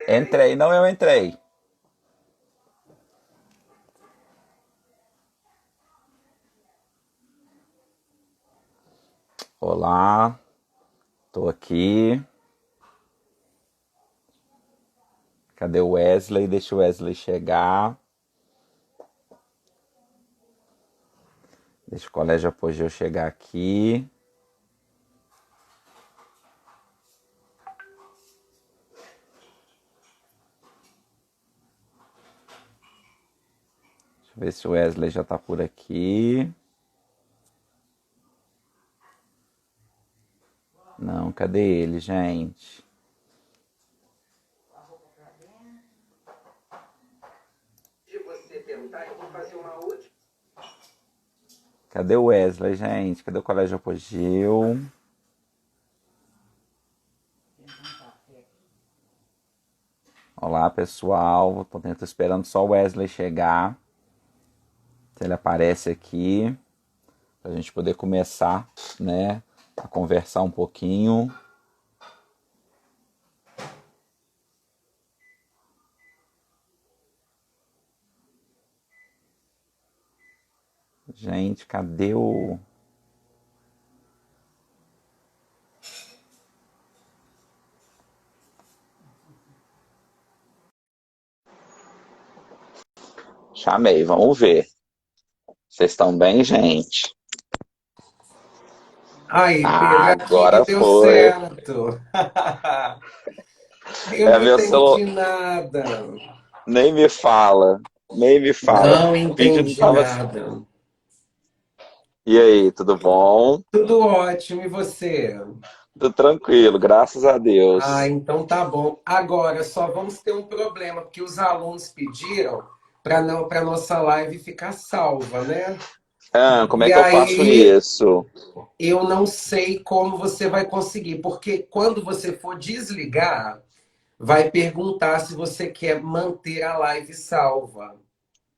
Entrei, não eu entrei. Olá, tô aqui. Cadê o Wesley? Deixa o Wesley chegar. Deixa o Colégio Apogeu chegar aqui. Deixa eu ver se o Wesley já tá por aqui. Não, cadê ele, gente? Cadê o Wesley, gente? Cadê o Colégio Apogeu? Olá, pessoal. Tô esperando só o Wesley chegar. Se ele aparece aqui, pra gente poder começar, né, a conversar um pouquinho. Gente, cadê o... Chamei, vamos ver. Vocês estão bem, gente? Aí, Pedro, Ah, aqui que agora deu foi. certo. Eu É não meu celular. entendi nada. Nem me fala. Nem me fala. Não O vídeo não entendi tava. nada. E aí, tudo bom? Tudo ótimo, e você? Tudo tranquilo, graças a Ah, Deus. então tá bom. Agora só vamos ter um problema, porque os alunos pediram para nossa live ficar salva, né? Ah, como é E que eu faço aí isso? eu não sei como você vai conseguir, porque quando você for desligar, vai perguntar se você quer manter a live salva.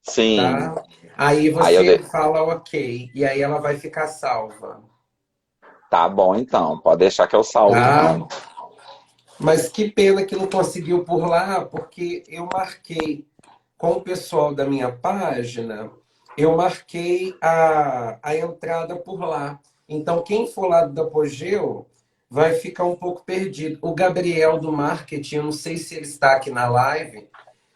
Sim. Tá? Aí Aí eu você de... fala ok, e aí ela vai ficar salva, Tá bom, então. Pode deixar que eu salvo, então. tá? Mas que pena que não conseguiu por lá, porque eu marquei com o pessoal da minha página, eu marquei a entrada por lá. Então, quem for lá do Apogeu vai ficar um pouco perdido. O Gabriel do marketing, eu não sei se ele está aqui na live.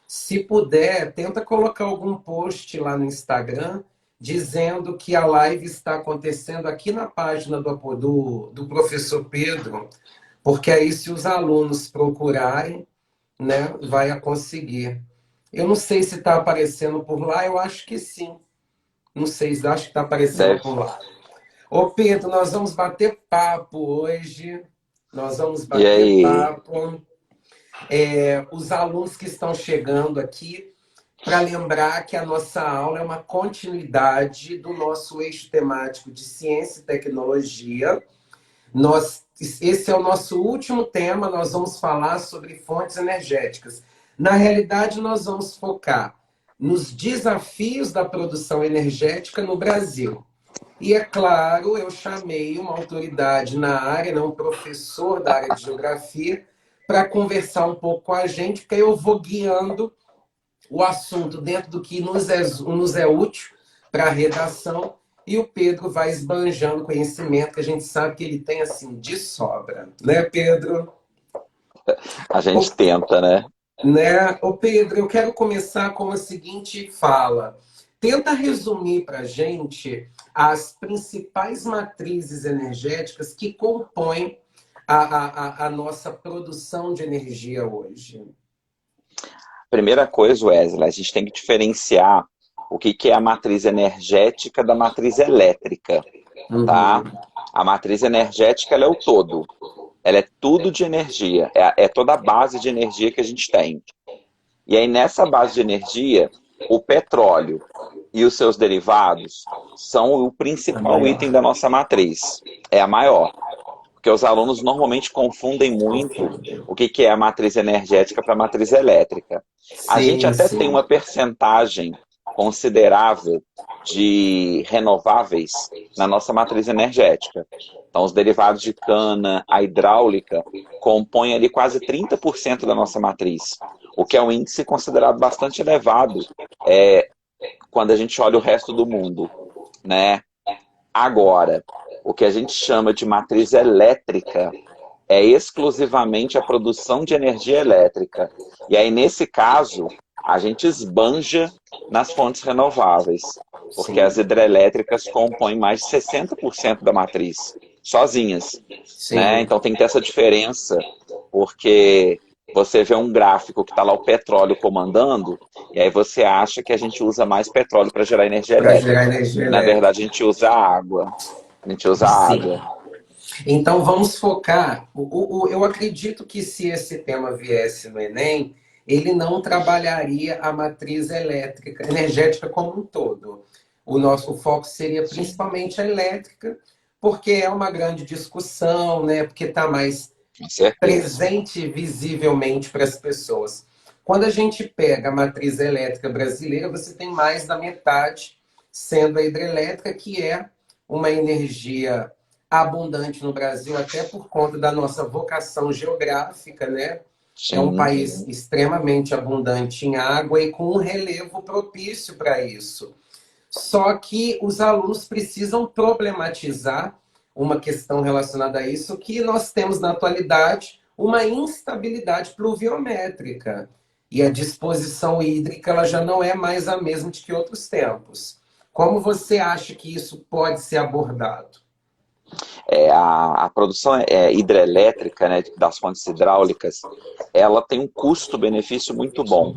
Se puder, tenta colocar algum post lá no Instagram dizendo que a live está acontecendo aqui na página do professor Pedro, porque aí se os alunos procurarem, né, vai a conseguir. Eu não sei se está aparecendo por lá, eu acho que sim. Não sei, acho que está aparecendo Deve. por lá. Ô Pedro, nós vamos bater papo hoje. Nós vamos E bater aí? papo. Os alunos que estão chegando aqui, para lembrar que a nossa aula é uma continuidade do nosso eixo temático de ciência e tecnologia. Esse é o nosso último tema, nós vamos falar sobre fontes energéticas. Na realidade, nós vamos focar nos desafios da produção energética no Brasil. E é claro, eu chamei uma autoridade na área, né, um professor da área de geografia, para conversar um pouco com a gente, porque eu vou guiando o assunto dentro do que nos é útil para a redação, e o Pedro vai esbanjando conhecimento que a gente sabe que ele tem assim de sobra, né, Pedro? A O, gente tenta, né? o Pedro, eu quero começar com a seguinte fala. Tenta resumir para a gente as principais matrizes energéticas que compõem a nossa produção de energia hoje. Primeira coisa, Wesley, a gente tem que diferenciar o que que é a matriz energética da matriz elétrica, tá? Uhum. A matriz energética, ela é o todo. Ela é tudo de energia. É toda a base de energia que a gente tem. E aí, nessa base de energia, o petróleo e os seus derivados são o A principal maior. item da nossa matriz. É a maior. Porque os alunos normalmente confundem muito o que que é a matriz energética para a matriz elétrica. A gente Sim, até tem sim. uma percentagem considerável de renováveis na nossa matriz energética. Então, os derivados de cana, a hidráulica, compõem ali quase 30% da nossa matriz, o que é um índice considerado bastante elevado quando a gente olha o resto do mundo, né? Agora, o que a gente chama de matriz elétrica é exclusivamente a produção de energia elétrica. E aí, nesse caso, a gente esbanja nas fontes renováveis, porque as Sim, hidrelétricas compõem mais de 60% da matriz, sozinhas, né? sim. Então tem que ter essa diferença, porque você vê um gráfico que está lá o petróleo comandando, e aí você acha que a gente usa mais petróleo para gerar energia Para gerar elétrica. energia E na verdade a elétrica. gente usa água. A gente usa Sim. água. Então vamos focar. Eu acredito que se esse tema viesse no Enem, ele não trabalharia a matriz elétrica, energética como um todo. O nosso foco seria Sim, principalmente a elétrica, porque é uma grande discussão, né? Porque está mais com certeza. presente visivelmente para as pessoas. Quando a gente pega a matriz elétrica brasileira, você tem mais da metade sendo a hidrelétrica, que é uma energia abundante no Brasil, até por conta da nossa vocação geográfica, né? É um Sim, país extremamente abundante em água e com um relevo propício para isso. Só que os alunos precisam problematizar uma questão relacionada a isso, que nós temos na atualidade uma instabilidade pluviométrica. E a disposição hídrica ela já não é mais a mesma de que outros tempos. Como você acha que isso pode ser abordado? a produção hidrelétrica, né, das fontes hidráulicas, ela tem um custo-benefício muito bom,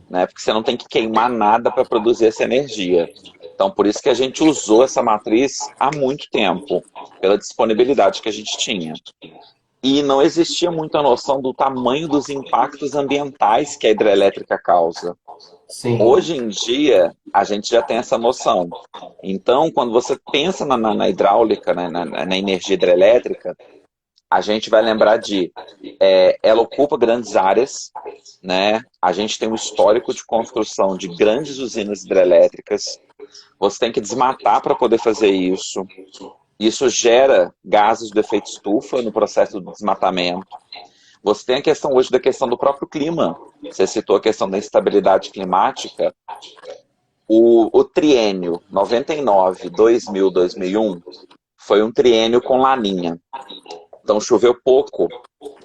né, porque você não tem que queimar nada para produzir essa energia. Então, por isso que a gente usou essa matriz há muito tempo, pela disponibilidade que a gente tinha. E não existia muita noção do tamanho dos impactos ambientais que a hidrelétrica causa. Sim, Hoje em dia, a gente já tem essa noção. Então, quando você pensa na hidráulica, né, na energia hidrelétrica, a gente vai lembrar ela ocupa grandes áreas, né? A gente tem um histórico de construção de grandes usinas hidrelétricas. Você tem que desmatar para poder fazer isso. Isso gera gases do efeito estufa no processo do desmatamento. Você tem a questão hoje da questão do próprio clima. Você citou a questão da instabilidade climática. O triênio 99, 2000, 2001 foi um triênio com laninha. Então choveu pouco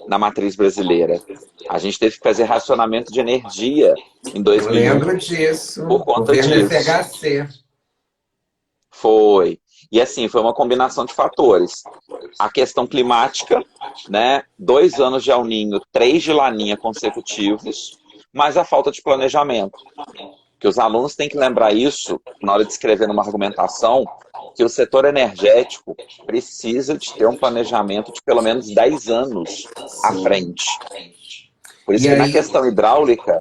na matriz brasileira. A gente teve que fazer racionamento de energia em eu 2001 lembro disso. por conta Governo disso. FHC. Foi. E assim, foi uma combinação de fatores. A questão climática, né? 2 anos de El Ninho, 3 de Laninha consecutivos, mas a falta de planejamento. Que os alunos têm que lembrar isso na hora de escrever numa argumentação, que o setor energético precisa de ter um planejamento de pelo menos 10 anos à Sim. frente. Por isso E que na aí, questão hidráulica,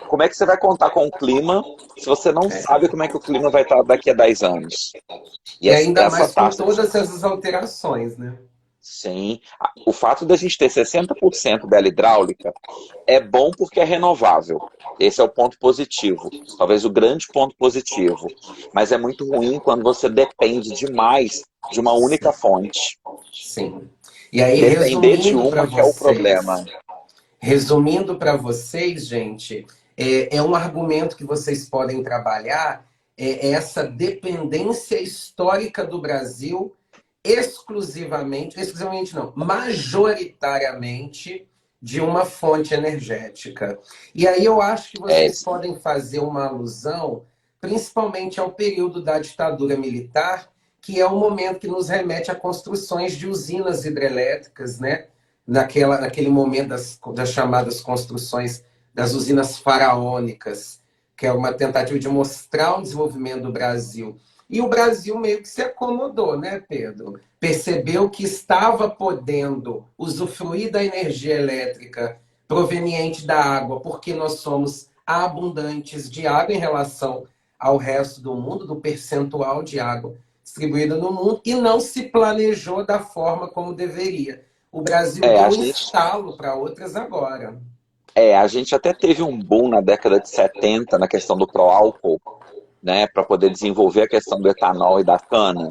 como é que você vai contar com o clima se você não sabe como é que o clima vai estar daqui a 10 anos? E e ainda essa mais com taxa de... todas essas alterações, né? Sim, o fato da gente ter 60% dela hidráulica é bom porque é renovável. Esse é o ponto positivo, talvez o grande ponto positivo. Mas é muito ruim quando você depende demais de uma única fonte. Sim. E aí, Depender de uma que é o problema. resumindo para vocês, gente, é um argumento que vocês podem trabalhar, essa dependência histórica do Brasil exclusivamente não, majoritariamente de uma fonte energética. E aí eu acho que É, vocês podem fazer uma alusão, principalmente ao período da ditadura militar, que é o momento que nos remete a construções de usinas hidrelétricas, né? Naquele momento das chamadas construções das usinas faraônicas, que é uma tentativa de mostrar o desenvolvimento do Brasil. E o Brasil meio que se acomodou, né, Pedro? Percebeu que estava podendo usufruir da energia elétrica proveniente da água, porque nós somos abundantes de água em relação ao resto do mundo, do percentual de água distribuída no mundo, e não se planejou da forma como deveria. O Brasil a deu gente estalo para outras agora. a gente até teve um boom na década de 70 na questão do pró-álcool, né, para poder desenvolver a questão do etanol e da cana.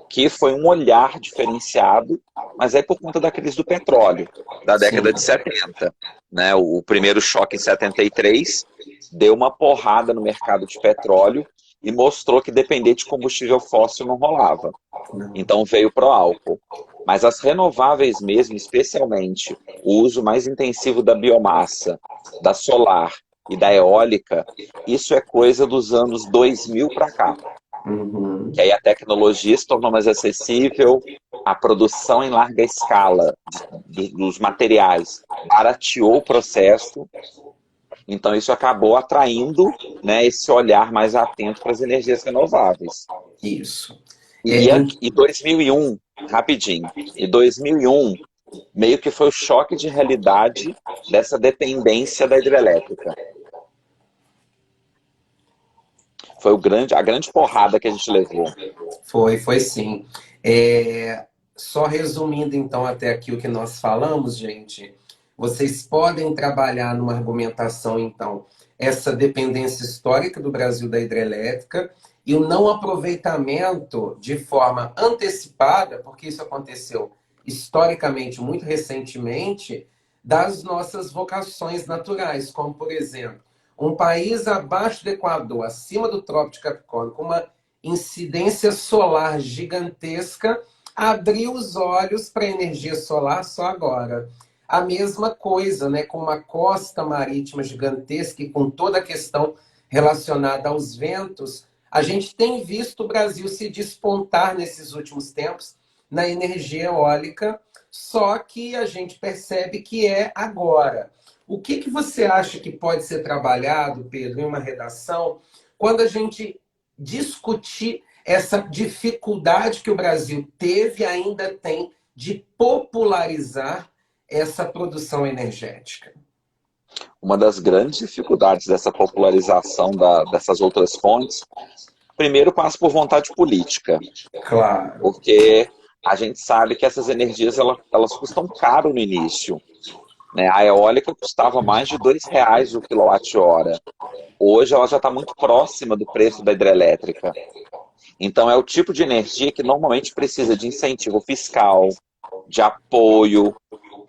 que foi um olhar diferenciado, mas é por conta da crise do petróleo, da década Sim. de 70. Né? O primeiro choque em 73 deu uma porrada no mercado de petróleo e mostrou que depender de combustível fóssil não rolava. Não. Então veio pro álcool. Mas as renováveis mesmo, especialmente o uso mais intensivo da biomassa, da solar e da eólica, isso é coisa dos anos 2000 para cá. Que Uhum. aí a tecnologia se tornou mais acessível, a produção em larga escala dos materiais barateou o processo, então isso acabou atraindo, né, esse olhar mais atento para as energias renováveis. Isso. E, É, e, a- em- e 2001, rapidinho, e 2001 meio que foi o choque de realidade dessa dependência da hidrelétrica. Foi a grande porrada que a gente levou. foi sim. É, só resumindo então até aqui o que nós falamos, gente, vocês podem trabalhar numa argumentação, então, essa dependência histórica do Brasil da hidrelétrica e o não aproveitamento de forma antecipada, porque isso aconteceu historicamente muito recentemente, das nossas vocações naturais, como por exemplo, um país abaixo do Equador, acima do Trópico de Capricórnio, com uma incidência solar gigantesca, abriu os olhos para a energia solar só agora. A mesma coisa, né, com uma costa marítima gigantesca e com toda a questão relacionada aos ventos, a gente tem visto o Brasil se despontar nesses últimos tempos na energia eólica, só que a gente percebe que é agora. O que, que você acha que pode ser trabalhado, Pedro, em uma redação, quando a gente discutir essa dificuldade que o Brasil teve e ainda tem de popularizar essa produção energética? Uma das grandes dificuldades dessa popularização dessas outras fontes, primeiro passa por vontade política, Claro. porque a gente sabe que essas energias elas custam caro no início. Né? A eólica custava mais de R$ 2 o quilowatt-hora. Hoje ela já está muito próxima do preço da hidrelétrica. Então é o tipo de energia que normalmente precisa de incentivo fiscal, de apoio.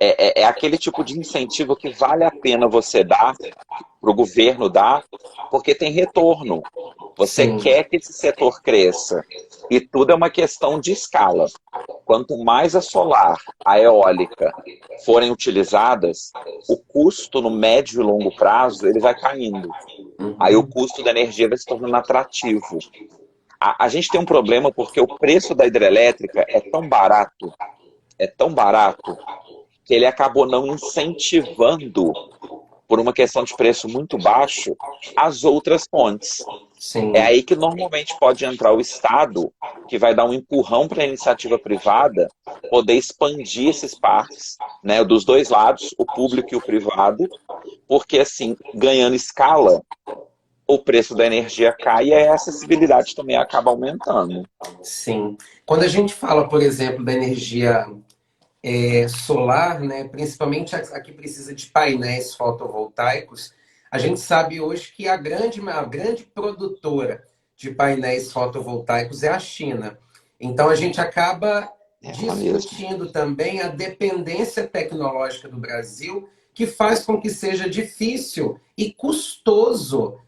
É aquele tipo de incentivo que vale a pena você dar, para o governo dar, porque tem retorno. Você Sim. quer que esse setor cresça. E tudo é uma questão de escala. Quanto mais a solar, a eólica forem utilizadas, o custo no médio e longo prazo ele vai caindo. Aí o Uhum. custo da energia vai se tornando atrativo. A gente tem um problema porque o preço da hidrelétrica é tão barato, que ele acabou não incentivando, por uma questão de preço muito baixo, as outras fontes. É Sim. aí que normalmente pode entrar o Estado, que vai dar um empurrão para a iniciativa privada poder expandir esses parques, né, dos dois lados, o público e o privado, porque assim, ganhando escala, o preço da energia cai e a acessibilidade também acaba aumentando. Sim. Quando a gente fala, por exemplo, da energia solar, né, principalmente a que precisa de painéis fotovoltaicos, a gente sabe hoje que a grande produtora de painéis fotovoltaicos é a China. Então a gente acaba Ela mesma. discutindo também a dependência tecnológica do Brasil, que faz com que seja difícil e custoso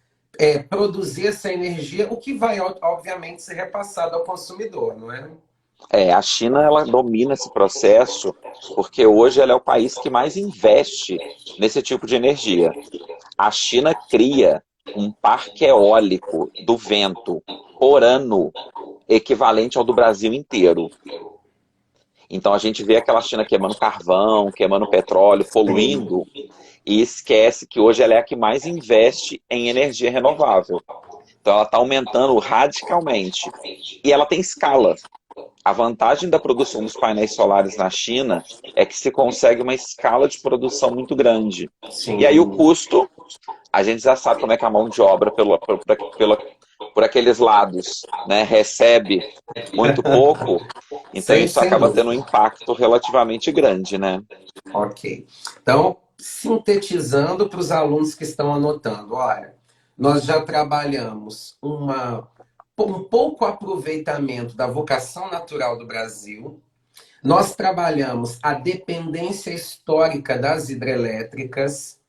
produzir essa energia, o que vai, obviamente, ser repassado ao consumidor, não é? A China ela domina esse processo porque hoje ela é o país que mais investe nesse tipo de energia. A China cria um parque eólico do vento por ano equivalente ao do Brasil inteiro. Então a gente vê aquela China queimando carvão, queimando petróleo, Sim. poluindo, e esquece que hoje ela é a que mais investe em energia renovável. Então ela está aumentando radicalmente. E ela tem escala. A vantagem da produção dos painéis solares na China é que se consegue uma escala de produção muito grande. E aí o Sim. custo, a gente já sabe como é que a mão de obra por aqueles lados, né, recebe muito pouco, então Sem, isso sem acaba tendo um dúvida. impacto relativamente grande, né? Ok. Então, sintetizando para os alunos que estão anotando, olha, nós já trabalhamos uma um pouco aproveitamento da vocação natural do Brasil. Nós trabalhamos a dependência histórica das hidrelétricas,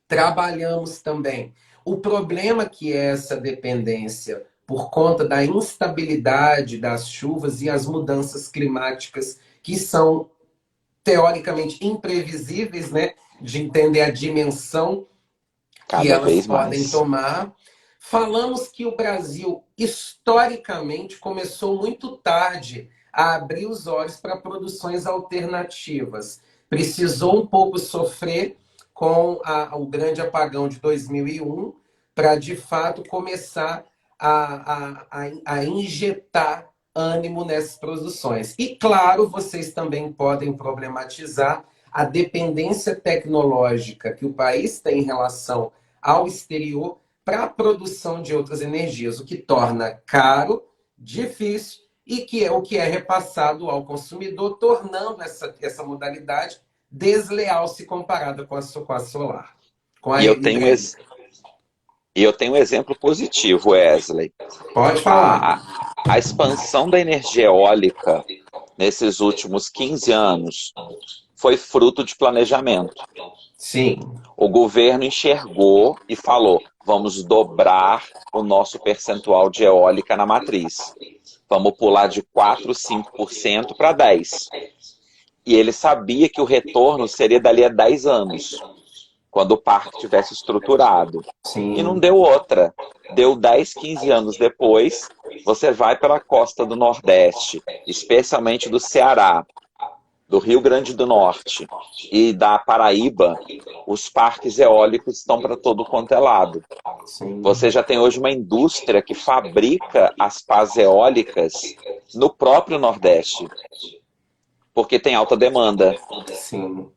trabalhamos também o problema que é essa dependência por conta da instabilidade das chuvas e as mudanças climáticas que são teoricamente imprevisíveis, né? De entender a dimensão que Cada elas vez podem mais. tomar. Falamos que o Brasil, historicamente, começou muito tarde a abrir os olhos para produções alternativas. Precisou um pouco sofrer com o grande apagão de 2001 para, de fato, começar a injetar ânimo nessas produções. E, claro, vocês também podem problematizar a dependência tecnológica que o país tem em relação ao exterior para a produção de outras energias, o que torna caro, difícil e que é o que é repassado ao consumidor, tornando essa modalidade desleal se comparada com a solar, com a E eu tenho, hidrelétrica. e eu tenho um exemplo positivo, Wesley. Pode falar. A expansão da energia eólica nesses últimos 15 anos foi fruto de planejamento. Sim. O governo enxergou e falou: vamos dobrar o nosso percentual de eólica na matriz. Vamos pular de 4, 5% para 10%. E ele sabia que o retorno seria dali a 10 anos, quando o parque tivesse estruturado. E não Sim. deu outra. Deu 10, 15 anos depois, você vai pela costa do Nordeste, especialmente do Ceará, do Rio Grande do Norte e da Paraíba, os parques eólicos estão para todo quanto é lado. Sim. Você já tem hoje uma indústria que fabrica as pás eólicas no próprio Nordeste, porque tem alta demanda. Sim.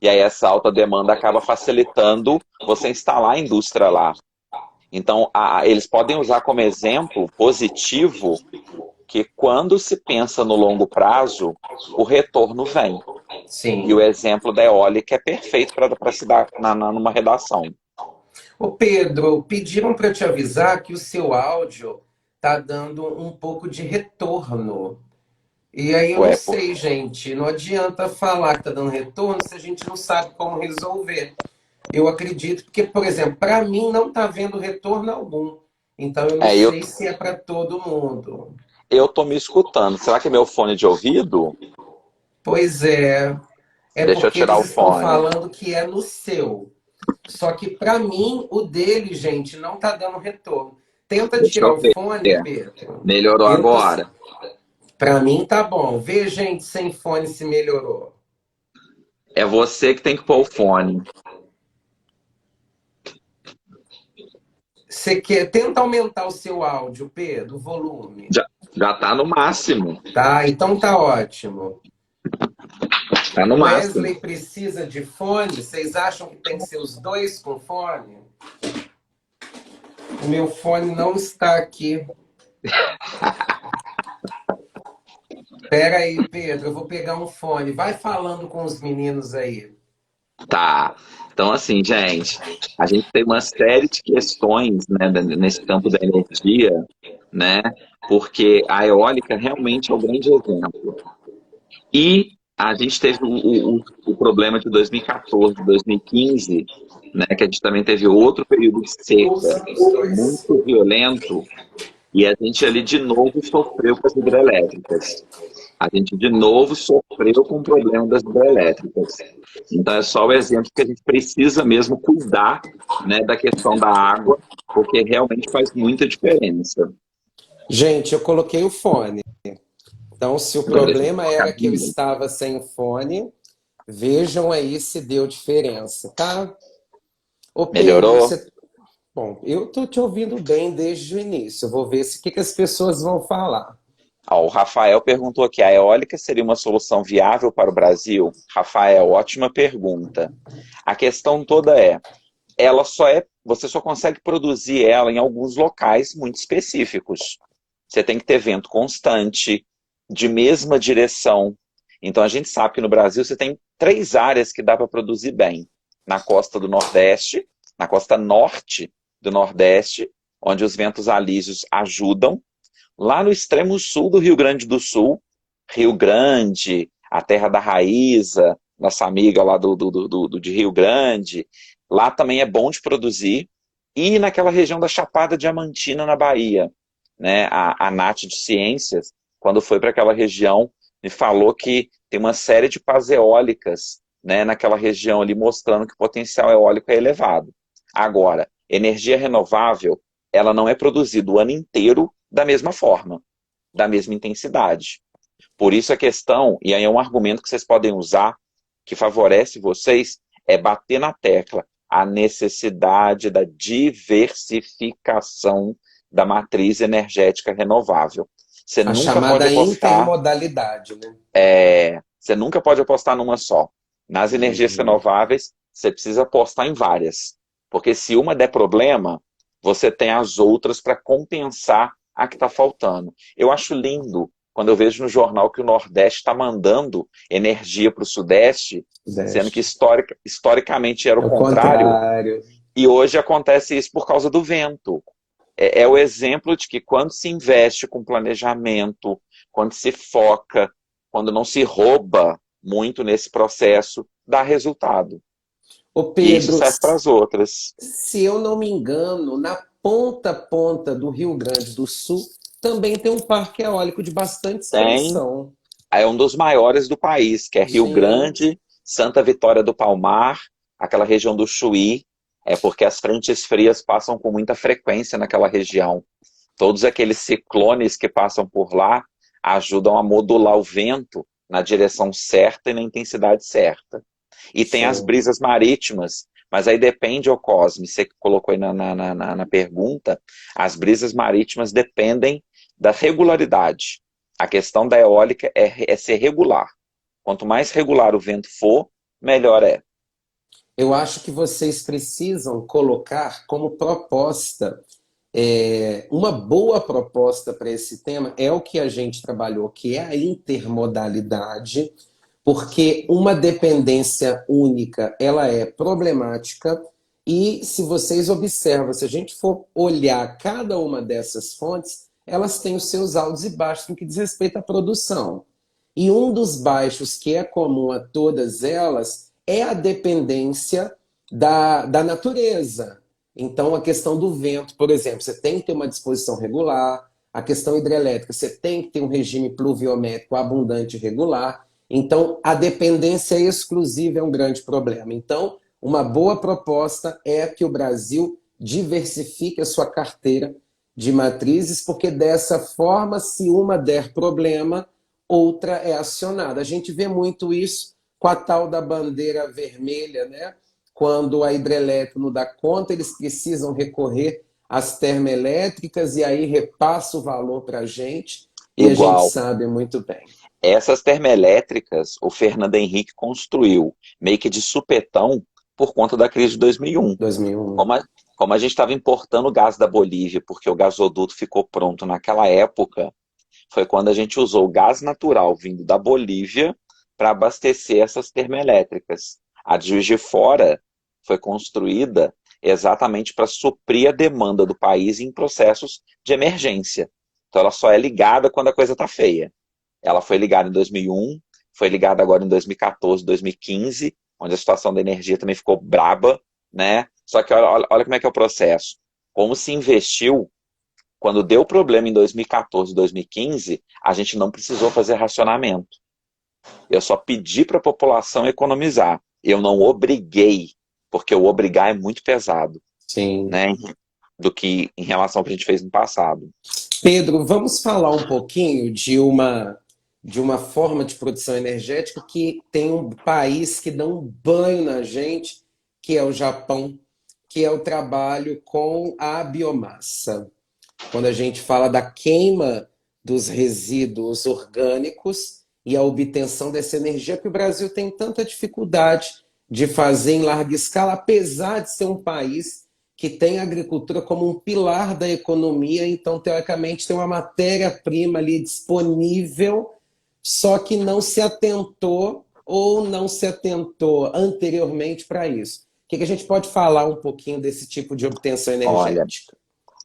E aí essa alta demanda acaba facilitando você instalar a indústria lá. Então, eles podem usar como exemplo positivo que quando se pensa no longo prazo, o retorno vem. Sim. E o exemplo da eólica é perfeito para se dar numa redação. Ô Pedro, pediram para te avisar que o seu áudio tá dando um pouco de retorno. E aí eu não Ué, sei, gente, não adianta falar que tá dando retorno se a gente não sabe como resolver. Eu acredito, porque, por exemplo, para mim não tá vendo retorno algum. Então eu não eu, sei se é para todo mundo. eu tô me escutando. Será que é meu fone de ouvido? Pois é Deixa eu porque tirar eles o estão fone. falando que é no seu. Só que para mim, o dele, gente, não tá dando retorno. Tenta Deixa tirar eu o ver. fone, Pedro. Melhorou Tenta. agora? Para mim tá bom. Vê, gente, sem fone se melhorou. É você que tem que pôr o fone. Você quer, tenta aumentar o seu áudio, Pedro, o volume. Já tá no máximo. Tá, então tá ótimo. Tá no O máximo. Wesley precisa de fone? Vocês acham que tem que ser os dois com fone? O meu fone não está aqui. Pera aí, Pedro, eu vou pegar um fone. Vai falando com os meninos aí. Tá. Então, assim, gente, a gente tem uma série de questões, né, nesse campo da energia, né? Porque a eólica realmente é o grande exemplo. E a gente teve o problema de 2014, 2015, né, que a gente também teve outro período de Tô seca usando os dois. muito violento, e a gente ali de novo sofreu com as hidrelétricas. A gente de novo sofreu com o problema das hidrelétricas. Então é só o exemplo que a gente precisa mesmo cuidar, né, da questão da água, porque realmente faz muita diferença. Gente, eu coloquei o fone. Então, se o Agora deixa eu problema colocar era que eu aqui. estava sem o fone, vejam aí se deu diferença, tá? Ô Pedro, Melhorou? você. Bom, eu tô te ouvindo bem desde o início. Eu vou ver o que as pessoas vão falar. Ó, o Rafael perguntou aqui, a eólica seria uma solução viável para o Brasil? Rafael, ótima pergunta. A questão toda ela você só consegue produzir ela em alguns locais muito específicos. Você tem que ter vento constante, de mesma direção. Então a gente sabe que no Brasil você tem 3 áreas que dá para produzir bem. Na costa do Nordeste, na costa norte do Nordeste, onde os ventos alísios ajudam, lá no extremo sul do Rio Grande do Sul, Rio Grande, a terra da Raíza, nossa amiga lá de Rio Grande, lá também é bom de produzir, e naquela região da Chapada Diamantina, na Bahia, né? A Nath de Ciências, quando foi para aquela região, me falou que tem uma série de pás eólicas, né, naquela região ali, mostrando que o potencial eólico é elevado. Agora, energia renovável, ela não é produzida o ano inteiro da mesma forma, da mesma intensidade. Por isso a questão, e aí é um argumento que vocês podem usar, que favorece vocês, é bater na tecla a necessidade da diversificação da matriz energética renovável. Você A nunca pode chamada apostar, intermodalidade, né? você nunca pode apostar numa só. Nas energias Uhum. renováveis, você precisa apostar em várias. Porque se uma der problema, você tem as outras para compensar a que está faltando. Eu acho lindo quando eu vejo no jornal que o Nordeste está mandando energia para o Sudeste, sendo que Sudeste. historicamente era o É o contrário, contrário. e hoje acontece isso por causa do vento. É o exemplo de que quando se investe com planejamento, quando se foca, quando não se rouba muito nesse processo, dá resultado. Ô E isso Pedro, serve para as outras. se eu não me engano, na ponta ponta do Rio Grande do Sul também tem um parque eólico de bastante Tem, expressão. é um dos maiores do país, que é Rio Sim, Grande, Santa Vitória do Palmar, aquela região do Chuí, é porque as frentes frias passam com muita frequência naquela região. Todos aqueles ciclones que passam por lá ajudam a modular o vento na direção certa e na intensidade certa. E tem as sim. brisas marítimas, mas aí depende, ô Cosme, você colocou aí na pergunta, as brisas marítimas dependem da regularidade. A questão da eólica é ser regular. Quanto mais regular o vento for, melhor é. Eu acho que vocês precisam colocar como proposta, uma boa proposta para esse tema é o que a gente trabalhou, que é a intermodalidade, porque uma dependência única ela é problemática e se vocês observam, se a gente for olhar cada uma dessas fontes, elas têm os seus altos e baixos no que diz respeito à produção. E um dos baixos que é comum a todas elas é a dependência da natureza. Então, a questão do vento, por exemplo, você tem que ter uma disposição regular, a questão hidrelétrica, você tem que ter um regime pluviométrico abundante e regular. Então, a dependência exclusiva é um grande problema. Então, uma boa proposta é que o Brasil diversifique a sua carteira de matrizes, porque dessa forma, se uma der problema, outra é acionada. A gente vê muito isso com a tal da bandeira vermelha, né? Quando a hidrelétrica não dá conta, eles precisam recorrer às termoelétricas e aí repassa o valor para a gente Igual. sabe muito bem. Essas termoelétricas, o Fernando Henrique construiu meio que de supetão por conta da crise de 2001. 2001. Como a, como a gente estava importando gás da Bolívia, porque o gasoduto ficou pronto naquela época, foi quando a gente usou o gás natural vindo da Bolívia para abastecer essas termoelétricas. A de Juiz de Fora foi construída exatamente para suprir a demanda do país em processos de emergência. Então ela só é ligada quando a coisa está feia. Ela foi ligada em 2001, foi ligada agora em 2014, 2015, onde a situação da energia também ficou braba, né? Só que olha como é que é o processo. Como se investiu, quando deu problema em 2014, 2015, a gente não precisou fazer racionamento. Eu só pedi para a população economizar. Eu não obriguei, porque o obrigar é muito pesado, Sim. né? Do que em relação ao que a gente fez no passado. Pedro, vamos falar um pouquinho de uma forma de produção energética que tem um país que dá um banho na gente, que é o Japão, que é o trabalho com a biomassa. Quando a gente fala da queima dos resíduos orgânicos e a obtenção dessa energia que o Brasil tem tanta dificuldade de fazer em larga escala, apesar de ser um país que tem a agricultura como um pilar da economia, então, teoricamente, tem uma matéria-prima ali disponível, só que não se atentou ou não se atentou anteriormente para isso. O que a gente pode falar um pouquinho desse tipo de obtenção Olha, energética?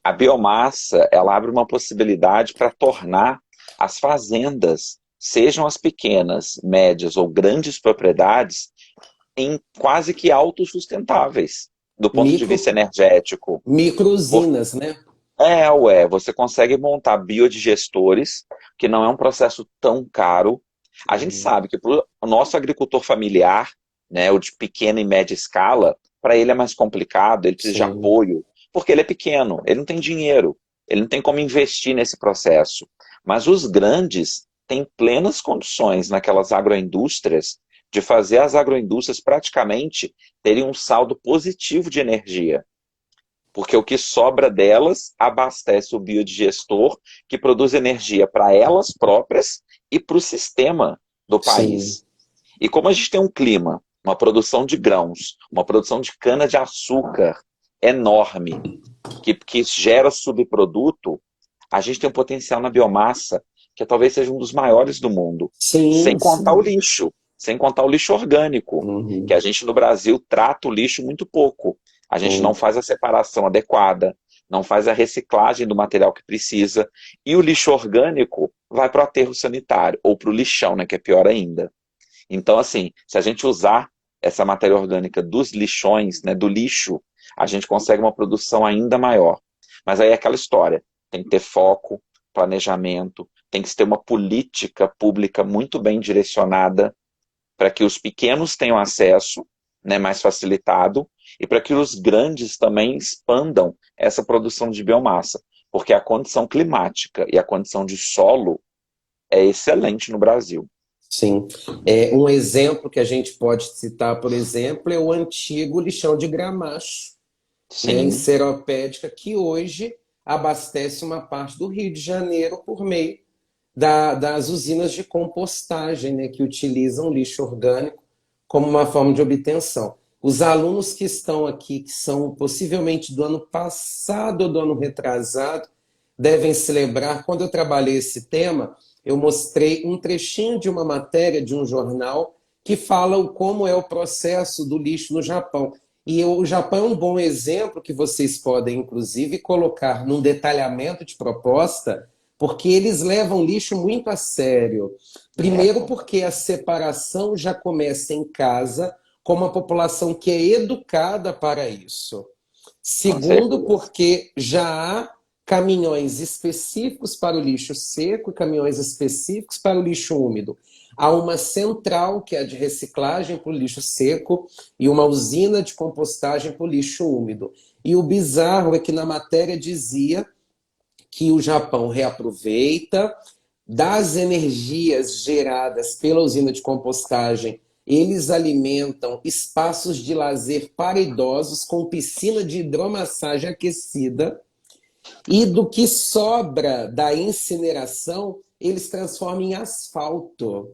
A biomassa, ela abre uma possibilidade para tornar as fazendas, sejam as pequenas, médias ou grandes propriedades, em quase que autossustentáveis, do ponto de vista Micro, energético. micro-usinas, né? Você consegue montar biodigestores, que não é um processo tão caro. A gente Uhum. sabe que para o nosso agricultor familiar, né, o de pequena e média escala, para ele é mais complicado, ele precisa de Sim, apoio, porque ele é pequeno, ele não tem dinheiro, ele não tem como investir nesse processo. Mas os grandes têm plenas condições naquelas agroindústrias de fazer as agroindústrias praticamente terem um saldo positivo de energia, porque o que sobra delas abastece o biodigestor, que produz energia para elas próprias e para o sistema do sim, país. E como a gente tem um clima, uma produção de grãos, uma produção de cana-de-açúcar enorme, que gera subproduto, a gente tem um potencial na biomassa que talvez seja um dos maiores do mundo, sem sim, contar o sim. lixo, sem contar o lixo orgânico, que Uhum. a gente no Brasil trata o lixo muito pouco. A gente não Muito. faz a separação adequada, não faz a reciclagem do material que precisa, e o lixo orgânico vai para o aterro sanitário, ou para o lixão, né, que é pior ainda. Então, assim, se a gente usar essa matéria orgânica dos lixões, né, do lixo, a gente consegue uma produção ainda maior. Mas aí é aquela história, tem que ter foco, planejamento, tem que ter uma política pública muito bem direcionada para que os pequenos tenham acesso, né, mais facilitado, e para que os grandes também expandam essa produção de biomassa, porque a condição climática e a condição de solo é excelente no Brasil. Sim. Um exemplo que a gente pode citar, por exemplo, é o antigo lixão de Gramacho, né, em Sim, Seropédica, que hoje abastece uma parte do Rio de Janeiro por meio das usinas de compostagem, né, que utilizam lixo orgânico como uma forma de obtenção. Os alunos que estão aqui, que são possivelmente do ano passado ou do ano retrasado, devem se lembrar, quando eu trabalhei esse tema, eu mostrei um trechinho de uma matéria de um jornal que fala como é o processo do lixo no Japão. E o Japão é um bom exemplo que vocês podem, inclusive, colocar num detalhamento de proposta, porque eles levam lixo muito a sério. Primeiro, levam, porque a separação já começa em casa, com uma população que é educada para isso. com Segundo, certeza. porque já há caminhões específicos para o lixo seco e caminhões específicos para o lixo úmido. Há uma central, que é a de reciclagem para o lixo seco, e uma usina de compostagem para o lixo úmido. E o bizarro é que na matéria dizia que o Japão reaproveita das energias geradas pela usina de compostagem. Eles alimentam espaços de lazer para idosos com piscina de hidromassagem aquecida, e do que sobra da incineração, eles transformam em asfalto.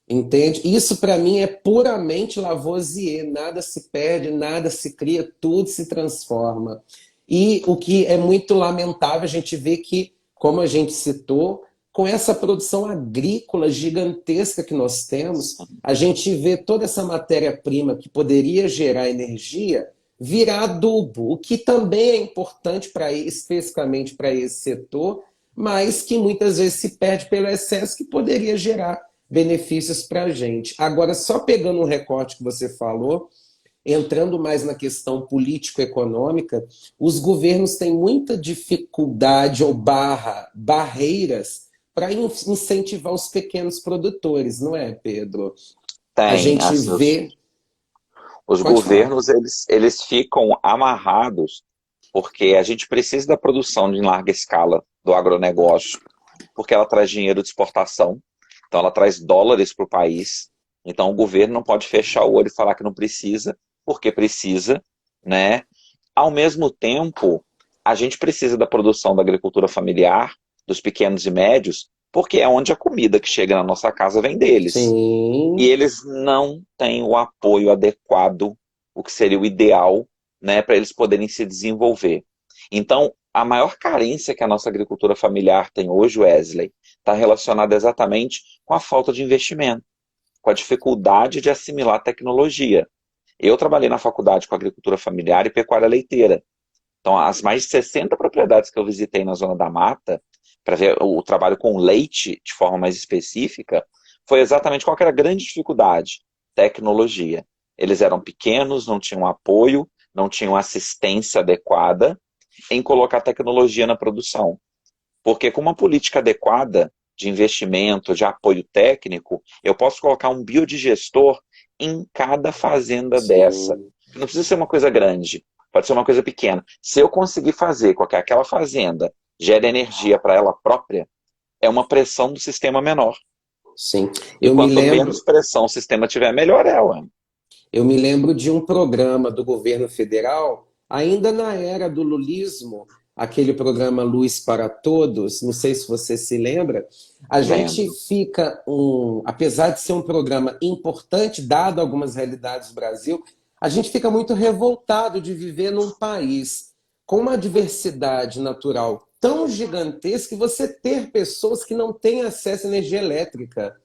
Entende? Isso para mim é puramente Lavoisier. Nada se perde, nada se cria, tudo se transforma. E o que é muito lamentável, a gente vê que, como a gente citou, com essa produção agrícola gigantesca que nós temos, a gente vê toda essa matéria-prima que poderia gerar energia virar adubo, o que também é importante para especificamente para esse setor, mas que muitas vezes se perde pelo excesso que poderia gerar benefícios para a gente. Agora, só pegando um recorte que você falou, entrando mais na questão político-econômica, os governos têm muita dificuldade ou barreiras para incentivar os pequenos produtores, não é, Pedro? A Tem, gente assim, vê. os Pode falar. governos, eles ficam amarrados porque a gente precisa da produção em larga escala do agronegócio, porque ela traz dinheiro de exportação, então ela traz dólares para o país, então o governo não pode fechar o olho e falar que não precisa, porque precisa, né? Ao mesmo tempo, a gente precisa da produção da agricultura familiar, dos pequenos e médios, porque é onde a comida que chega na nossa casa vem deles. E Sim, eles não têm o apoio adequado, o que seria o ideal, né, para eles poderem se desenvolver. Então, a maior carência que a nossa agricultura familiar tem hoje, Wesley, está relacionada exatamente com a falta de investimento, com a dificuldade de assimilar tecnologia. Eu trabalhei na faculdade com agricultura familiar e pecuária leiteira. Então, as mais de 60 propriedades que eu visitei na Zona da Mata, para ver o trabalho com leite de forma mais específica, foi exatamente qual que era a grande dificuldade: tecnologia. Eles eram pequenos, não tinham apoio, não tinham assistência adequada em colocar tecnologia na produção. Porque com uma política adequada de investimento, de apoio técnico, eu posso colocar um biodigestor em cada fazenda dessa. Sim. Não precisa ser uma coisa grande, pode ser uma coisa pequena. Se eu conseguir fazer com que aquela fazenda gere energia para ela própria, é uma pressão do sistema menor. Sim. E quanto menos pressão o sistema tiver, melhor é, ué. Eu me lembro de um programa do governo federal, ainda na era do lulismo, aquele programa Luz para Todos, não sei se você se lembra, a gente Lembro. fica, apesar de ser um programa importante, dado algumas realidades do Brasil, a gente fica muito revoltado de viver num país com uma diversidade natural tão gigantesca e você ter pessoas que não têm acesso à energia elétrica.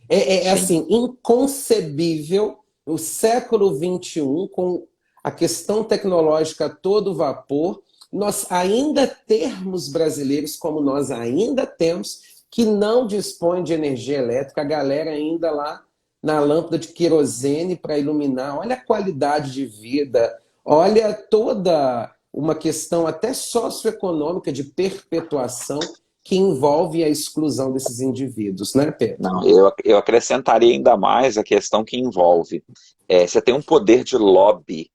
É Sim. assim, inconcebível no século XXI, com a questão tecnológica a todo vapor, nós ainda termos brasileiros, como nós ainda temos, que não dispõem de energia elétrica, a galera ainda lá na lâmpada de querosene para iluminar. Olha a qualidade de vida, olha toda uma questão até socioeconômica de perpetuação que envolve a exclusão desses indivíduos, né, Pedro? Não, eu acrescentaria ainda mais a questão que envolve. Você tem um poder de lobby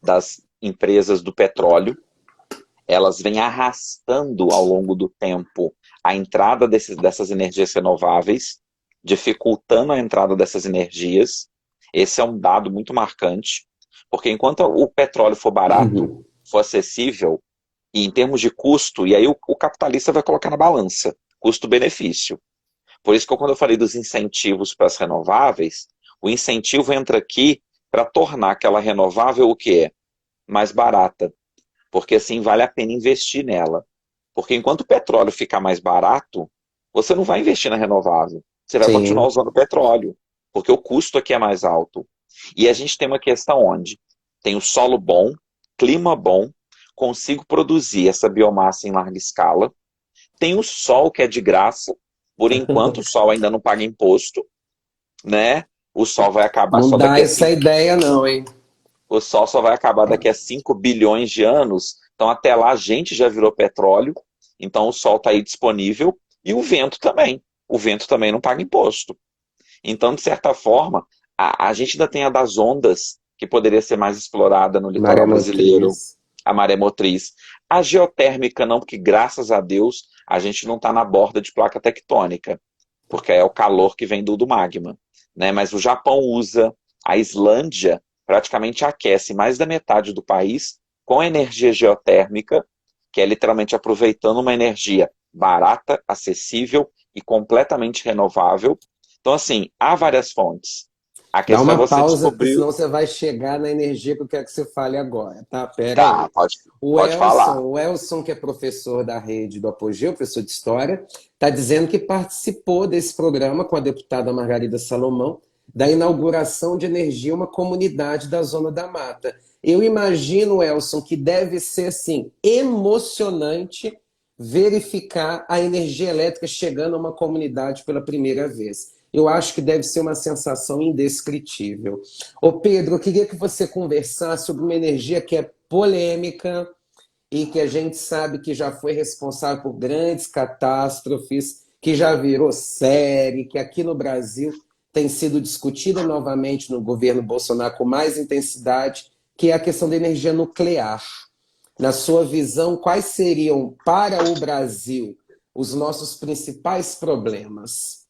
das empresas do petróleo, elas vêm arrastando ao longo do tempo a entrada dessas energias renováveis, dificultando a entrada dessas energias. Esse é um dado muito marcante, porque enquanto o petróleo for barato, for acessível, e em termos de custo, e aí o capitalista vai colocar na balança, custo-benefício. Por isso que quando eu falei dos incentivos para as renováveis, o incentivo entra aqui para tornar aquela renovável o que é? Mais barata. Porque assim vale a pena investir nela. Porque enquanto o petróleo ficar mais barato, você não vai investir na renovável. Você vai continuar Sim. usando petróleo. Porque o custo aqui é mais alto. E a gente tem uma questão onde tem o solo bom, clima bom, consigo produzir essa biomassa em larga escala, tem o sol que é de graça, por enquanto o sol ainda não paga imposto, né? O sol vai acabar Não só dá daqui a essa ideia, não, hein? o sol só vai acabar daqui a 5 bilhões de anos, então até lá a gente já virou petróleo, então o sol está aí disponível, e o vento também. O vento também não paga imposto. Então, de certa forma, a gente ainda tem a das ondas, que poderia ser mais explorada no Maré litoral brasileiro, motriz. a maré motriz. A geotérmica não, porque graças a Deus a gente não está na borda de placa tectônica, porque é o calor que vem do magma. Né? Mas o Japão usa, a Islândia praticamente aquece mais da metade do país com energia geotérmica, que é literalmente aproveitando uma energia barata, acessível e completamente renovável. Então, assim, há várias fontes. A Dá questão é uma você pausa, porque descobrir. senão você vai chegar na energia que eu quero que você fale agora, tá? Pera Tá, aí. pode falar. O Elson, que é professor da rede do Apogeu, professor de História, está dizendo que participou desse programa com a deputada Margarida Salomão, da inauguração de energia, uma comunidade da Zona da Mata. Eu imagino, Elson, que deve ser, assim, emocionante verificar a energia elétrica chegando a uma comunidade pela primeira vez. Eu acho que deve ser uma sensação indescritível. Ô Pedro, eu queria que você conversasse sobre uma energia que é polêmica e que a gente sabe que já foi responsável por grandes catástrofes, que já virou série, que aqui no Brasil tem sido discutida novamente no governo Bolsonaro com mais intensidade, que é a questão da energia nuclear. Na sua visão, quais seriam para o Brasil os nossos principais problemas?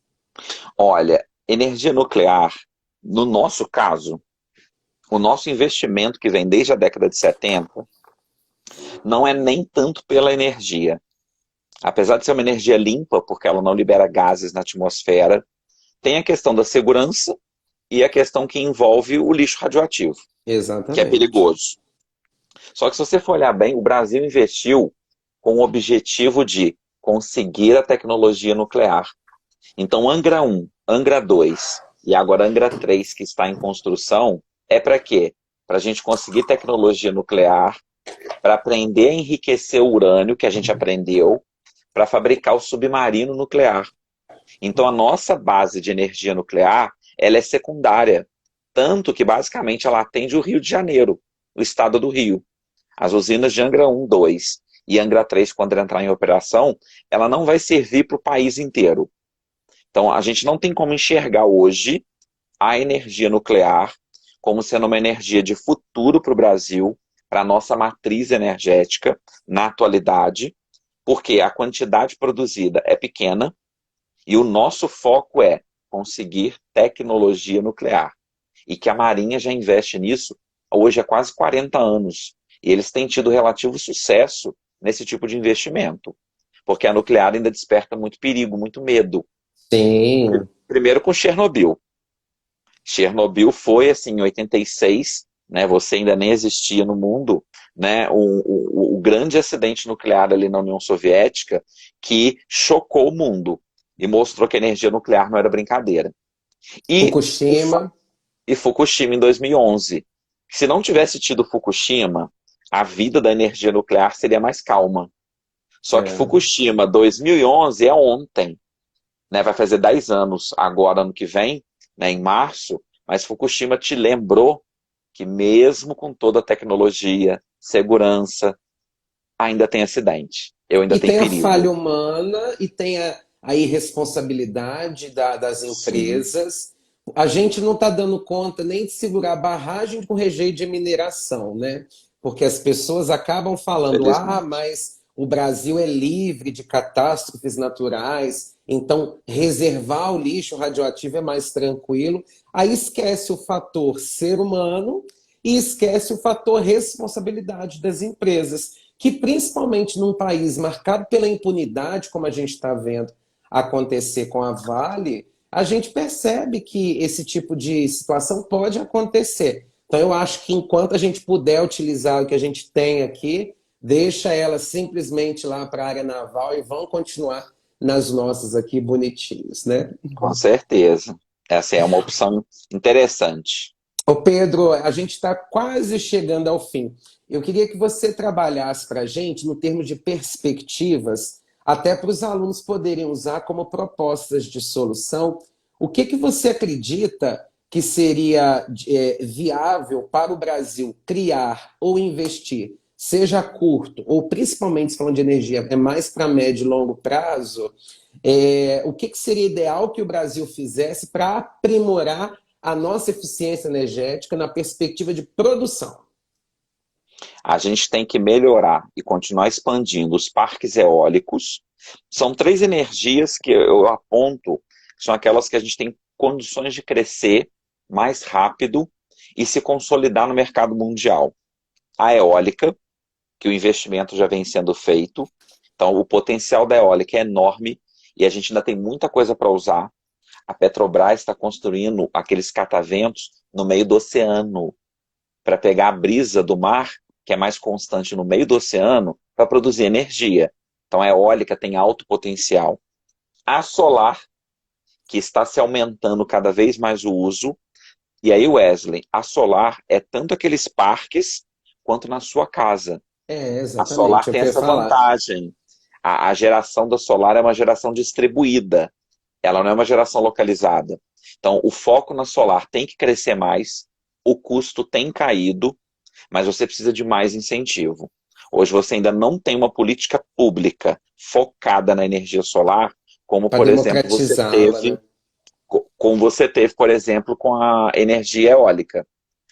Olha, energia nuclear, no nosso caso, o nosso investimento que vem desde a década de 70 não é nem tanto pela energia. Apesar de ser uma energia limpa, porque ela não libera gases na atmosfera, tem a questão da segurança e a questão que envolve o lixo radioativo, que é Exatamente. perigoso. Só que se você for olhar bem, o Brasil investiu com o objetivo de conseguir a tecnologia nuclear. Então, Angra 1, Angra 2 e agora Angra 3, que está em construção, é para quê? Para a gente conseguir tecnologia nuclear, para aprender a enriquecer o urânio que a gente aprendeu para fabricar o submarino nuclear. Então a nossa base de energia nuclear, ela é secundária, tanto que basicamente ela atende o Rio de Janeiro, o estado do Rio. As usinas de Angra 1, 2 e Angra 3, quando ela entrar em operação, ela não vai servir para o país inteiro. Então a gente não tem como enxergar hoje a energia nuclear como sendo uma energia de futuro para o Brasil, para a nossa matriz energética na atualidade, porque a quantidade produzida é pequena e o nosso foco é conseguir tecnologia nuclear. E que a Marinha já investe nisso hoje há quase 40 anos. E eles têm tido relativo sucesso nesse tipo de investimento. Porque a nuclear ainda desperta muito perigo, muito medo. Sim. Primeiro com Chernobyl. Chernobyl foi assim em 86, né, você ainda nem existia no mundo, né, o grande acidente nuclear ali na União Soviética que chocou o mundo e mostrou que a energia nuclear não era brincadeira. E, Fukushima. e Fukushima em 2011. Se não tivesse tido Fukushima, a vida da energia nuclear seria mais calma. Só que É. Fukushima 2011 é ontem, né, vai fazer 10 anos agora, ano que vem, né, em março, mas Fukushima te lembrou que mesmo com toda a tecnologia, segurança, ainda tem acidente, eu ainda E tenho tem a perigo. falha humana e tem a irresponsabilidade das Sim, empresas. A gente não está dando conta nem de segurar a barragem com rejeito de mineração, né? Porque as pessoas acabam falando, ah, infelizmente. mas o Brasil é livre de catástrofes naturais, então reservar o lixo radioativo é mais tranquilo. Aí esquece o fator ser humano e esquece o fator responsabilidade das empresas que principalmente num país marcado pela impunidade, como a gente está vendo acontecer com a Vale, a gente percebe que esse tipo de situação pode acontecer. Então eu acho que enquanto a gente puder utilizar o que a gente tem aqui, deixa ela simplesmente lá para a área naval e vão continuar nas nossas aqui bonitinhos, né? Com certeza. Essa é uma opção interessante. Ô Pedro, a gente está quase chegando ao fim. Eu queria que você trabalhasse para a gente no termo de perspectivas, até para os alunos poderem usar como propostas de solução. O que você acredita que seria viável para o Brasil criar ou investir, seja a curto ou principalmente se falando de energia, é mais para médio e longo prazo? O que seria ideal que o Brasil fizesse para aprimorar a nossa eficiência energética na perspectiva de produção? A gente tem que melhorar e continuar expandindo os parques eólicos. São três energias que eu aponto, são aquelas que a gente tem condições de crescer mais rápido e se consolidar no mercado mundial. A eólica, que o investimento já vem sendo feito, então o potencial da eólica é enorme e a gente ainda tem muita coisa para usar. A Petrobras está construindo aqueles cataventos no meio do oceano para pegar a brisa do mar, que é mais constante no meio do oceano, para produzir energia. Então a eólica tem alto potencial. A solar, que está se aumentando cada vez mais o uso. E aí, Wesley, a solar é tanto aqueles parques quanto na sua casa. A solar Exatamente, é o tem que eu ia essa falar. vantagem. A geração da solar é uma geração distribuída. Ela não é uma geração localizada. Então, o foco na solar tem que crescer mais, o custo tem caído, mas você precisa de mais incentivo. Hoje você ainda não tem uma política pública focada na energia solar, como, Para por exemplo, democratizá-la, né? você teve, por exemplo, com a energia eólica.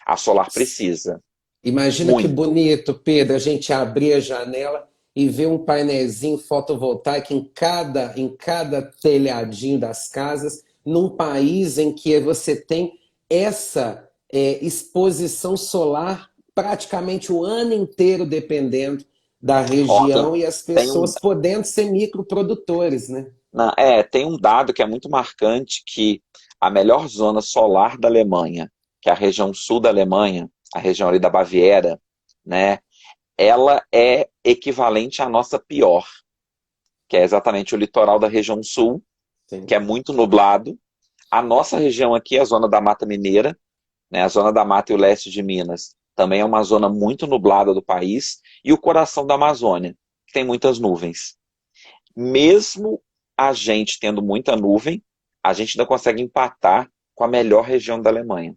A solar precisa. Imagina que Muito. bonito, Pedro, a gente abrir a janela e ver um painézinho fotovoltaico em cada telhadinho das casas, num país em que você tem essa exposição solar praticamente o ano inteiro dependendo da Ó, região e as tem um, pessoas podendo ser microprodutores, né? tem um dado que é muito marcante que a melhor zona solar da Alemanha, que é a região sul da Alemanha, a região ali da Baviera, né, ela é equivalente à nossa pior, que é exatamente o litoral da região sul, que Sim. é muito nublado. A nossa região aqui é a zona da Mata Mineira, né, a zona da Mata e o leste de Minas. também é uma zona muito nublada do país, e o coração da Amazônia, que tem muitas nuvens. Mesmo a gente tendo muita nuvem, a gente ainda consegue empatar com a melhor região da Alemanha.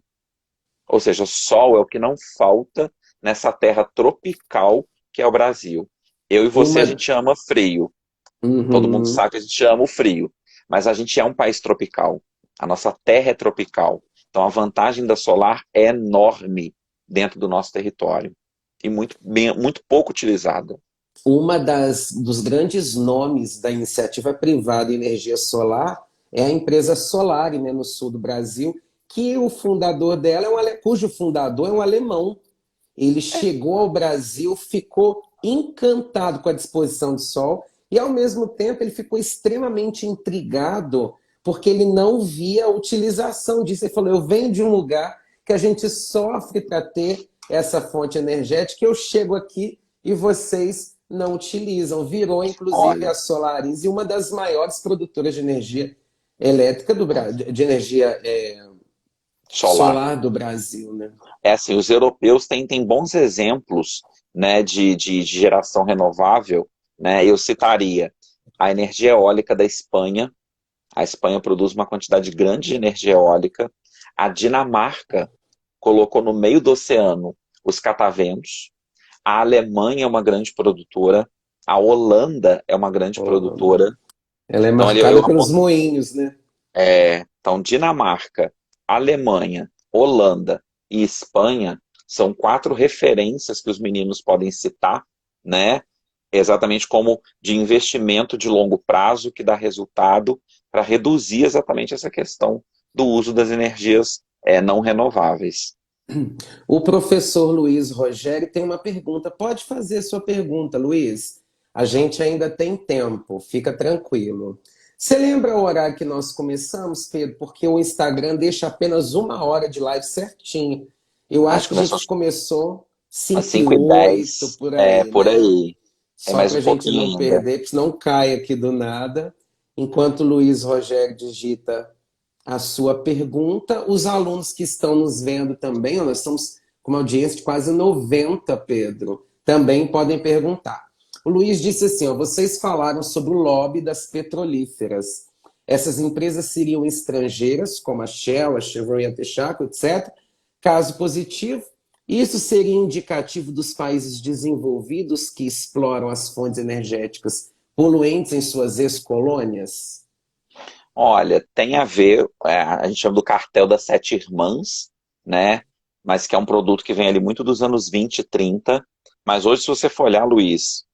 Ou seja, sol é o que não falta nessa terra tropical que é o Brasil. Eu e E você, a uma. gente ama frio. Todo mundo Uhum. sabe que a gente ama o frio. Mas a gente é um país tropical. A nossa terra é tropical. Então a vantagem da solar é enorme dentro do nosso território. E muito pouco utilizada. Dos grandes nomes da iniciativa privada Energia Solar é a empresa Solari, né, no sul do Brasil, que o fundador dela cujo fundador é um alemão. Ele chegou ao Brasil, ficou encantado com a disposição de sol e, ao mesmo tempo, ele ficou extremamente intrigado porque ele não via a utilização disso. Ele falou: eu venho de um lugar que a gente sofre para ter essa fonte energética, eu chego aqui e vocês não utilizam. Virou, inclusive, Olha, a Solaris e uma das maiores produtoras de energia elétrica do Brasil, de energia solar. solar do Brasil, né? É assim, os europeus têm bons exemplos, né, de geração renovável, né? Eu citaria a energia eólica da Espanha. A Espanha produz uma quantidade grande de energia eólica. A Dinamarca colocou no meio do oceano os cataventos. A Alemanha é uma grande produtora. A Holanda é uma grande produtora. Ela é Então, ali marcada pelos moinhos, né? então, Dinamarca, Alemanha, Holanda e Espanha são quatro referências que os meninos podem citar, né? Exatamente como de investimento de longo prazo que dá resultado para reduzir exatamente essa questão do uso das energias não renováveis. O professor Luiz Rogério tem uma pergunta. Pode fazer sua pergunta, Luiz. A gente ainda tem tempo, fica tranquilo. Você lembra o horário que nós começamos, Pedro? Porque o Instagram deixa apenas 1 hora de live certinho. Eu A acho gente que a começou gente começou às 5 e 5h10, 8 por aí, por né? aí. É Só mais para um a gente pouquinho não ainda. perder, porque senão cai aqui do nada. Enquanto o Luiz Rogério digita a sua pergunta, os alunos que estão nos vendo também, nós estamos com uma audiência de quase 90, Pedro, também podem perguntar. O Luiz disse assim: ó, vocês falaram sobre o lobby das petrolíferas. Essas empresas seriam estrangeiras, como a Shell, a Chevron e a Texaco, etc. Caso positivo, isso seria indicativo dos países desenvolvidos que exploram as fontes energéticas poluentes em suas ex-colônias? Olha, tem a ver, a gente chama do cartel das sete irmãs, né? Mas que é um produto que vem ali muito dos anos 20 e 30. Mas hoje, se você for olhar, Luiz,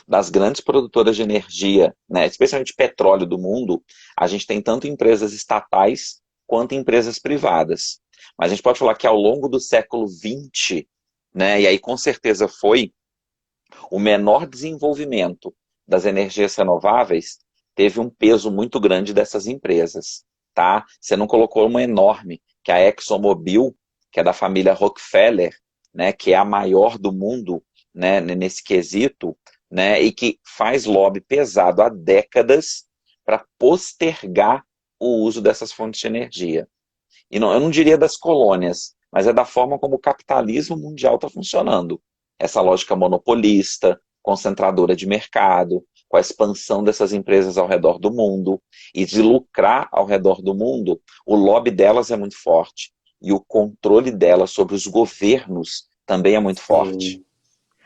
das grandes produtoras de energia, né, especialmente petróleo do mundo, a gente tem tanto empresas estatais quanto empresas privadas. Mas a gente pode falar que ao longo do século XX, né, e aí com certeza foi o menor desenvolvimento das energias renováveis, teve um peso muito grande dessas empresas, tá? Você não colocou uma enorme, que é a ExxonMobil, que é da família Rockefeller, né, que é a maior do mundo, né, nesse quesito, né, e que faz lobby pesado há décadas para postergar o uso dessas fontes de energia. E não, eu não diria das colônias, mas é da forma como o capitalismo mundial está funcionando. Essa lógica monopolista, concentradora de mercado, com a expansão dessas empresas ao redor do mundo, e de lucrar ao redor do mundo, o lobby delas é muito forte. E o controle delas sobre os governos também é muito forte. Sim.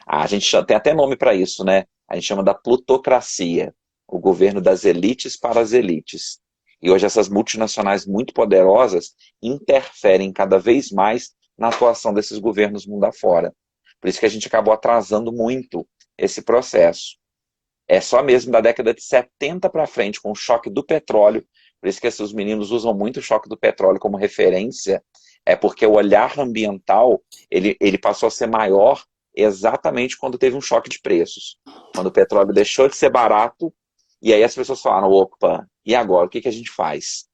A gente tem até nome para isso, né? A gente chama da plutocracia, o governo das elites para as elites. E hoje essas multinacionais muito poderosas interferem cada vez mais na atuação desses governos mundo afora. Por isso que a gente acabou atrasando muito esse processo. É só mesmo da década de 70 para frente, com o choque do petróleo, por isso que esses meninos usam muito o choque do petróleo como referência, é porque o olhar ambiental ele passou a ser maior exatamente quando teve um choque de preços. Quando o petróleo deixou de ser barato, e aí as pessoas falaram, opa, e agora, o que a gente faz?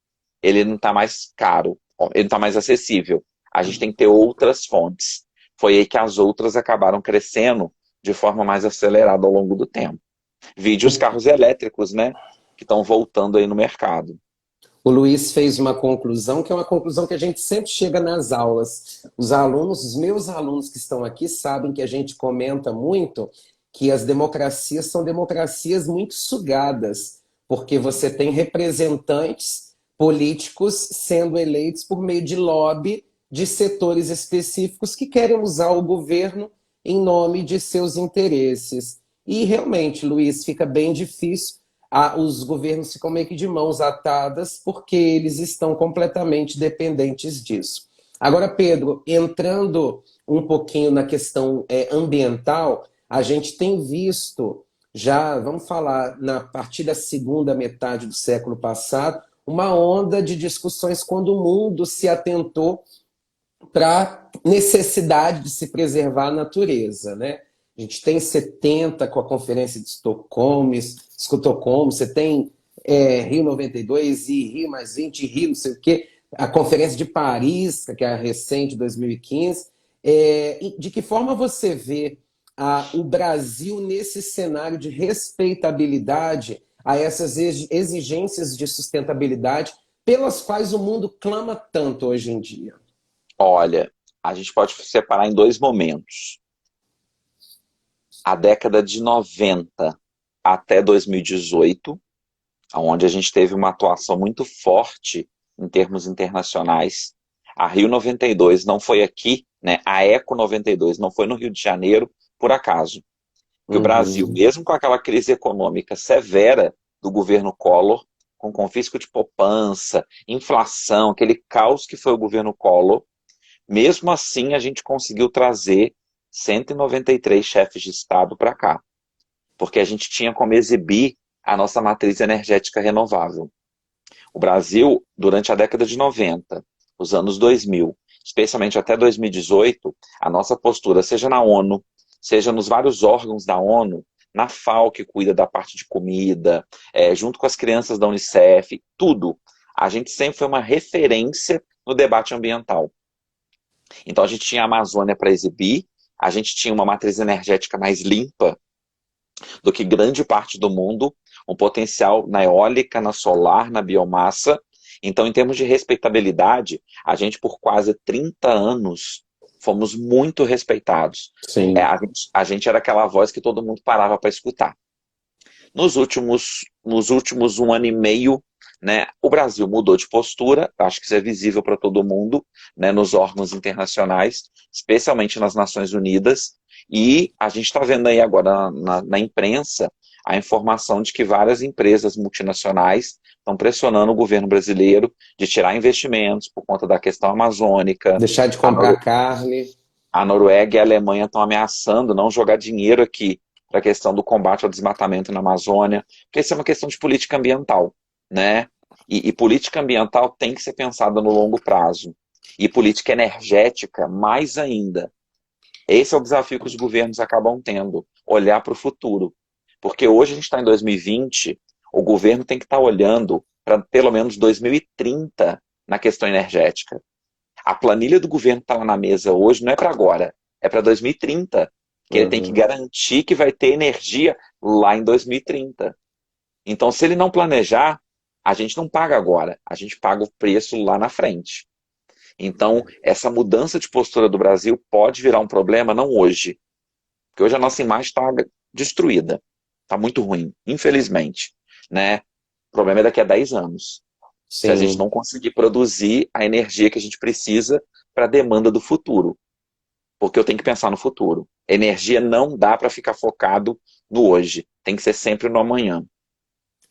Ele não está mais caro, ele não está mais acessível. A gente tem que ter outras fontes. Foi aí que as outras acabaram crescendo de forma mais acelerada ao longo do tempo. Vide os carros elétricos, né? Que estão voltando aí no mercado. O Luiz fez uma conclusão, que é uma conclusão que a gente sempre chega nas aulas. Os alunos, os meus alunos que estão aqui, sabem que a gente comenta muito que as democracias são democracias muito sugadas, porque você tem representantes políticos sendo eleitos por meio de lobby de setores específicos que querem usar o governo em nome de seus interesses. E realmente, Luiz, fica bem difícil, os governos ficam meio que de mãos atadas porque eles estão completamente dependentes disso. Agora, Pedro, entrando um pouquinho na questão ambiental, a gente tem visto já, vamos falar, na partir da segunda metade do século passado, uma onda de discussões quando o mundo se atentou para a necessidade de se preservar a natureza, né? A gente tem 70 com a Conferência de Estocolmo, você tem Rio 92 e Rio mais 20, Rio não sei o quê, a Conferência de Paris, que é a recente, 2015. De que forma você vê o Brasil nesse cenário de respeitabilidade a essas exigências de sustentabilidade pelas quais o mundo clama tanto hoje em dia? Olha, a gente pode separar em dois momentos. A década de 90 até 2018, onde a gente teve uma atuação muito forte em termos internacionais. A Rio 92 não foi aqui, né? A Eco 92 não foi no Rio de Janeiro, por acaso. Que o Brasil, mesmo com aquela crise econômica severa do governo Collor, com confisco de poupança, inflação, aquele caos que foi o governo Collor, mesmo assim a gente conseguiu trazer 193 chefes de Estado para cá, porque a gente tinha como exibir a nossa matriz energética renovável. O Brasil, durante a década de 90, os anos 2000, especialmente até 2018, a nossa postura, seja na ONU, seja nos vários órgãos da ONU, na FAO, que cuida da parte de comida, junto com as crianças da Unicef, tudo, a gente sempre foi uma referência no debate ambiental. Então a gente tinha a Amazônia para exibir, a gente tinha uma matriz energética mais limpa do que grande parte do mundo, um potencial na eólica, na solar, na biomassa. Então, em termos de respeitabilidade, a gente por quase 30 anos fomos muito respeitados. Sim. A gente era aquela voz que todo mundo parava para escutar. Nos últimos 1 ano e meio, né, o Brasil mudou de postura, acho que isso é visível para todo mundo, né, nos órgãos internacionais, especialmente nas Nações Unidas, e a gente está vendo aí agora na imprensa a informação de que várias empresas multinacionais estão pressionando o governo brasileiro de tirar investimentos por conta da questão amazônica. Deixar de comprar carne. A Noruega e a Alemanha estão ameaçando não jogar dinheiro aqui para a questão do combate ao desmatamento na Amazônia, porque isso é uma questão de política ambiental, né? E política ambiental tem que ser pensada no longo prazo. E política energética, mais ainda. Esse é o desafio que os governos acabam tendo, olhar para o futuro. Porque hoje a gente está em 2020, o governo tem que estar olhando para pelo menos 2030 na questão energética. A planilha do governo que está lá na mesa hoje não é para agora, é para 2030. Que ele tem que garantir que vai ter energia lá em 2030. Então, se ele não planejar, a gente não paga agora, a gente paga o preço lá na frente. Então, essa mudança de postura do Brasil pode virar um problema, não hoje. Porque hoje a nossa imagem está destruída. Está muito ruim, infelizmente. Né? O problema é daqui a 10 anos. Sim. Se a gente não conseguir produzir a energia que a gente precisa para a demanda do futuro. Porque eu tenho que pensar no futuro. Energia não dá para ficar focado no hoje. Tem que ser sempre no amanhã.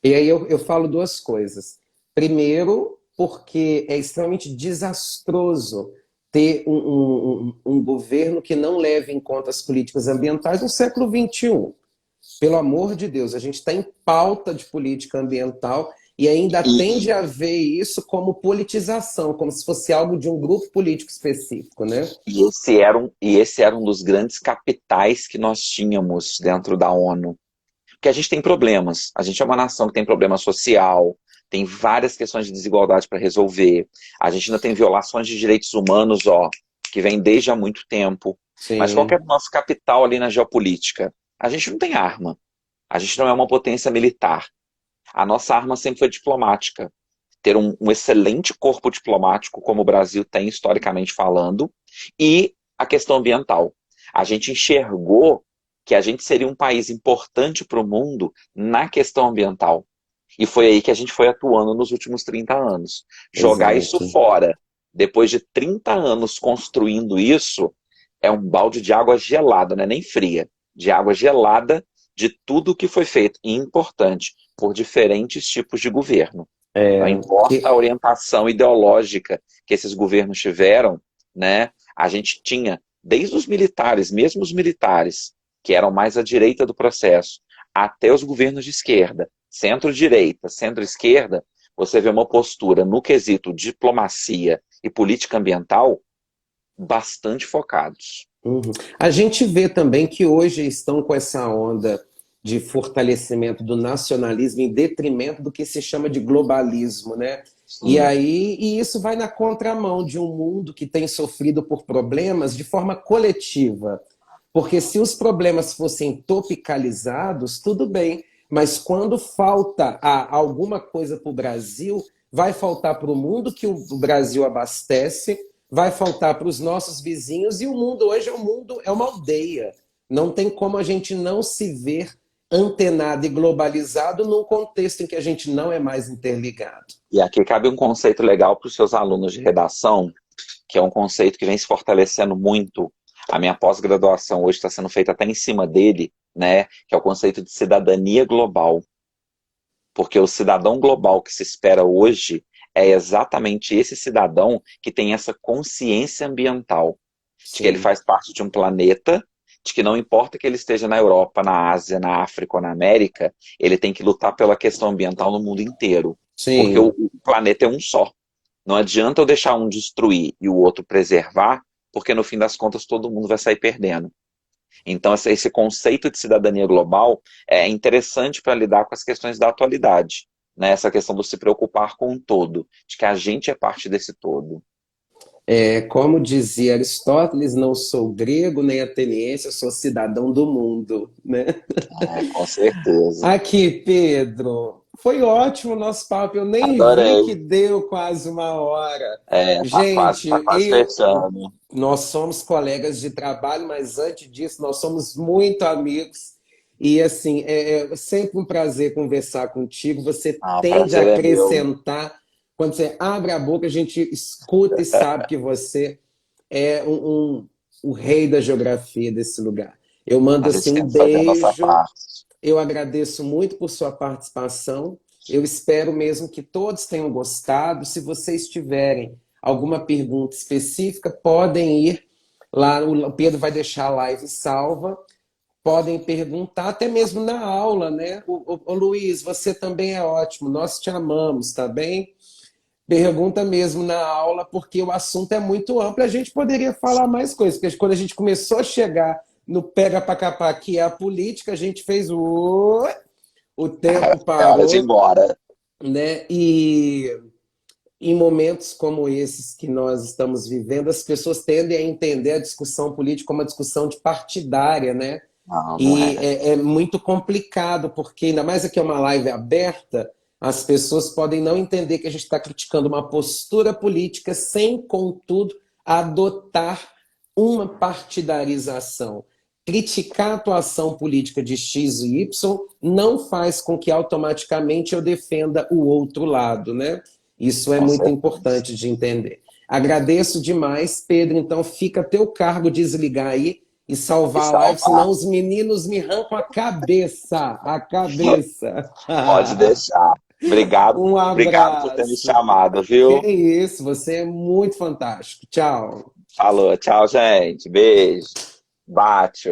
E aí eu falo duas coisas. Primeiro, porque é extremamente desastroso ter um governo que não leve em conta as políticas ambientais no século XXI. Pelo amor de Deus, a gente está em pauta de política ambiental e ainda tende a ver isso como politização, como se fosse algo de um grupo político específico, né? E esse era um dos grandes capitais que nós tínhamos dentro da ONU. Porque a gente tem problemas. A gente é uma nação que tem problema social, tem várias questões de desigualdade para resolver. A gente ainda tem violações de direitos humanos, que vem desde há muito tempo. Sim. Mas qual que é o nosso capital ali na geopolítica? A gente não tem arma. A gente não é uma potência militar. A nossa arma sempre foi diplomática. ter um excelente corpo diplomático, como o Brasil tem historicamente falando, e a questão ambiental. A gente enxergou que a gente seria um país importante para o mundo na questão ambiental. E foi aí que a gente foi atuando nos últimos 30 anos. Jogar isso Exato. fora, depois de 30 anos construindo isso, é um balde de água gelada, não é nem fria, de água gelada de tudo que foi feito, e importante, por diferentes tipos de governo. Não importa a Que, orientação ideológica que esses governos tiveram, né? A gente tinha, desde os militares, mesmo os militares, que eram mais à direita do processo, até os governos de esquerda, centro-direita, centro-esquerda, você vê uma postura no quesito diplomacia e política ambiental bastante focados. uhum. A gente vê também que hoje estão com essa onda de fortalecimento do nacionalismo em detrimento do que se chama de globalismo, né? E Sim, aí, e isso vai na contramão de um mundo que tem sofrido por problemas de forma coletiva. Porque se os problemas fossem topicalizados, tudo bem, mas quando falta alguma coisa para o Brasil, vai faltar para o mundo que o Brasil abastece, vai faltar para os nossos vizinhos, e o mundo hoje é uma aldeia. Não tem como a gente não se ver antenado e globalizado num contexto em que a gente não é mais interligado. e aqui cabe um conceito legal para os seus alunos de redação, que é um conceito que vem se fortalecendo muito. A minha pós-graduação hoje está sendo feita até em cima dele, né? Que é o conceito de cidadania global. Porque o cidadão global que se espera hoje é exatamente esse cidadão que tem essa consciência ambiental, de que ele Sim, faz parte de um planeta, de que não importa que ele esteja na Europa, na Ásia, na África ou na América, ele tem que lutar pela questão ambiental no mundo inteiro. Porque o sim. planeta é um só. Não adianta eu deixar um destruir e o outro preservar, porque no fim das contas todo mundo vai sair perdendo. Então, esse conceito de cidadania global é interessante para lidar com as questões da atualidade. Né? Essa questão do se preocupar com o todo, de que a gente é parte desse todo. Como dizia Aristóteles, não sou grego nem ateniense, eu sou cidadão do mundo, né? É, com certeza. Aqui, Pedro, foi ótimo o nosso papo. Eu nem vi Adorei. que deu quase uma hora. É, Gente, tá quase fechando. nós somos colegas de trabalho, mas antes disso, nós somos muito amigos. E assim, é sempre um prazer conversar contigo. Você Ah, o tende a prazer é meu. acrescentar. Quando você abre a boca, a gente escuta e sabe que você é o rei da geografia desse lugar. Eu mando A assim gente um tem que fazer a nossa beijo. parte. Eu agradeço muito por sua participação. Eu espero mesmo que todos tenham gostado. Se vocês tiverem alguma pergunta específica, podem ir lá. O Pedro vai deixar a live salva. Podem perguntar, até mesmo na aula, né? O Luiz, você também é ótimo. Nós te amamos, tá bem? Pergunta mesmo na aula, porque o assunto é muito amplo. A gente poderia falar mais coisas, porque quando a gente começou a chegar no pega para capar, que é a política, a gente fez o tempo É hora de ir parou, embora. né? E em momentos como esses que nós estamos vivendo, as pessoas tendem a entender a discussão política como uma discussão de partidária, né? Não, não E é. é muito complicado, porque ainda mais aqui é uma live aberta, as pessoas podem não entender que a gente está criticando uma postura política sem, contudo, adotar uma partidarização. Criticar a atuação política de X e Y não faz com que automaticamente eu defenda o outro lado, né? Isso é Com muito certeza. importante de entender. Agradeço demais, Pedro. Então, fica a teu cargo desligar aí e E salvar a live, salvar. senão os meninos me arrancam a cabeça. A cabeça. Pode deixar. Obrigado, Um obrigado por ter me abraço. chamado, Que viu? isso, você é muito fantástico. Tchau. Falou, tchau, gente. Beijo. Bate.